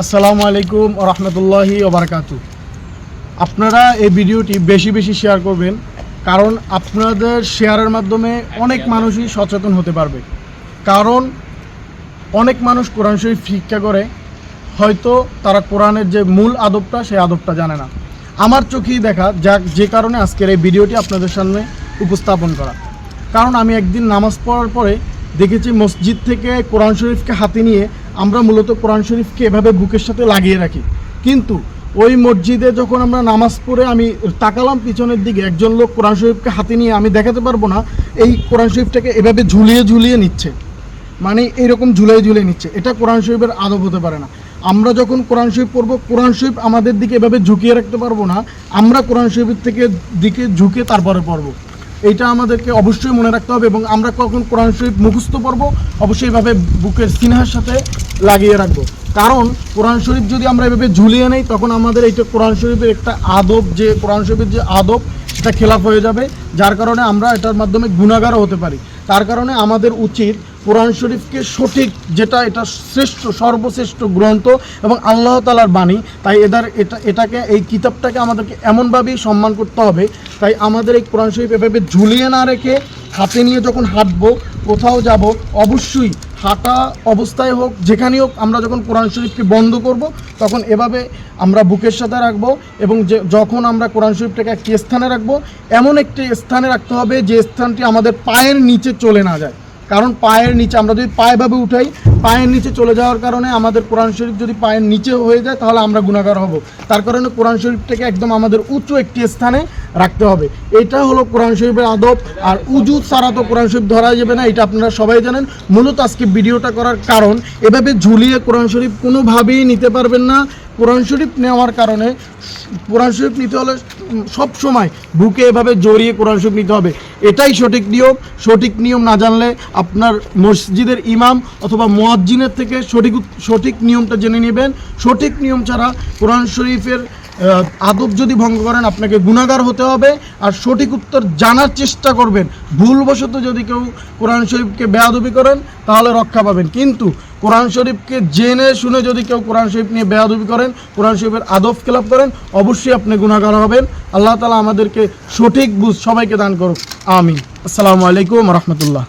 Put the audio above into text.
আসসালামু আলাইকুম ওয়া রাহমাতুল্লাহি ওয়া বারাকাতুহু। আপনারা এই ভিডিওটি বেশি বেশি শেয়ার করবেন, কারণ আপনাদের শেয়ারের মাধ্যমে অনেক মানুষই সচেতন হতে পারবে। কারণ অনেক মানুষ কোরআন শরীফ শিক্ষা করে, হয়তো তারা কোরআনের যে মূল আদবটা সেই আদবটা জানে না। আমার চোখেই দেখা যাক, যে কারণে আজকের এই ভিডিওটি আপনাদের সামনে উপস্থাপন করা। কারণ আমি একদিন নামাজ পড়ার পরে দেখেছি মসজিদ থেকে কোরআন শরীফকে হাতে নিয়ে আমরা মূলত কোরআন শরীফকে এভাবে বুকের সাথে লাগিয়ে রাখি, কিন্তু ওই মসজিদে যখন আমরা নামাজ পড়ে আমি তাকালাম পিছনের দিকে, একজন লোক কোরআন শরীফকে হাতে নিয়ে, আমি দেখাতে পারবো না, এই কোরআন শরীফটাকে এভাবে ঝুলিয়ে ঝুলিয়ে নিচ্ছে, মানে এইরকম ঝুলিয়ে ঝুলিয়ে নিচ্ছে। এটা কোরআন শরীফের আদব হতে পারে না। আমরা যখন কোরআন শরীফ পড়বো, কোরআন শরীফ আমাদের দিকে এভাবে ঝুঁকিয়ে রাখতে পারবো না, আমরা কোরআন শরীফের দিকে ঝুঁকে তারপরে পড়বো। এইটা আমাদেরকে অবশ্যই মনে রাখতে হবে। এবং আমরা কখন কোরআন শরীফ মুখস্থ পড়বো, অবশ্যই এভাবে বুকের সিনহার সাথে লাগিয়ে রাখবো। কারণ কোরআন শরীফ যদি আমরা এভাবে ঝুলিয়ে নেই, তখন আমাদের এইটা কোরআন শরীফের একটা আদব, যে কোরআন শরীফের যে আদব, সেটা খেলাফ হয়ে যাবে, যার কারণে আমরা এটার মাধ্যমে গুনাহগারও হতে পারি। তার কারণে আমাদের উচিত কোরআন শরীফকে সঠিক, যেটা এটা শ্রেষ্ঠ, সর্বশ্রেষ্ঠ গ্রন্থ এবং আল্লাহ তাআলার বাণী, তাই এটাকে এই কিতাবটাকে আমাদেরকে এমনভাবেই সম্মান করতে হবে। তাই আমাদের এই কোরআন শরীফ এভাবে ঝুলিয়ে না রেখে হাতে নিয়ে যখন হাঁটবো, কোথাও যাব, অবশ্যই হাঁটা অবস্থায় হোক, যেখানেই হোক, আমরা যখন কোরআন শরীফকে বন্ধ করব, তখন এভাবে আমরা বুকের সাথে রাখবো। এবং যখন আমরা কোরআন শরীফটাকে একটি স্থানে রাখবো, এমন একটি স্থানে রাখতে হবে যে স্থানটি আমাদের পায়ের নিচে চলে না যায়। কারণ পায়ের নিচে আমরা যদি পায়েভাবে উঠাই, পায়ের নিচে চলে যাওয়ার কারণে আমাদের কোরআন শরীফ যদি পায়ের নিচে হয়ে যায়, তাহলে আমরা গুনাহগার হব। তার কারণে কোরআন শরীফটাকে একদম আমাদের উঁচু একটি স্থানে রাখতে হবে। এটা হলো কোরআন শরীফের আদব। আর উজু ছাড়া তো কোরআন শরীফ ধরা যাবে না, এটা আপনারা সবাই জানেন। মূলত আজকে ভিডিওটা করার কারণ, এভাবে ঝুলিয়ে কোরআন শরীফ কোনোভাবেই নিতে পারবেন না। কোরআন শরীফ নেওয়ার কারণে, কোরআন শরীফ নিতে হলে সব সময় বুকে এভাবে জড়িয়ে কোরআন শরীফ নিতে হবে। এটাই সঠিক নিয়ম। সঠিক নিয়ম না জানলে আপনার মসজিদের ইমাম অথবা মুয়াজ্জিনের থেকে সঠিক নিয়মটা জেনে নেবেন। সঠিক নিয়ম ছাড়া কোরআন শরীফের আদব যদি ভঙ্গ করেন, আপনাকে গুনাহগার হতে হবে। আর সঠিক উত্তর জানার চেষ্টা করবেন। ভুলবশত যদি কেউ কোরআন শরীফকে বেয়াদবি করেন, তাহলে রক্ষা পাবেন। কিন্তু কোরআন শরীফকে জেনে শুনে যদি কেউ কোরআন শরীফ নিয়ে বেয়াদবি করেন, কোরআন শরীফের আদব খেলাপ করেন, অবশ্যই আপনি গুনাহগার হবেন। আল্লাহ তাআলা আমাদেরকে সঠিক বুঝ সবাইকে দান করুক। আমিন। আসসালামু আলাইকুম ওয়া রাহমাতুল্লাহ।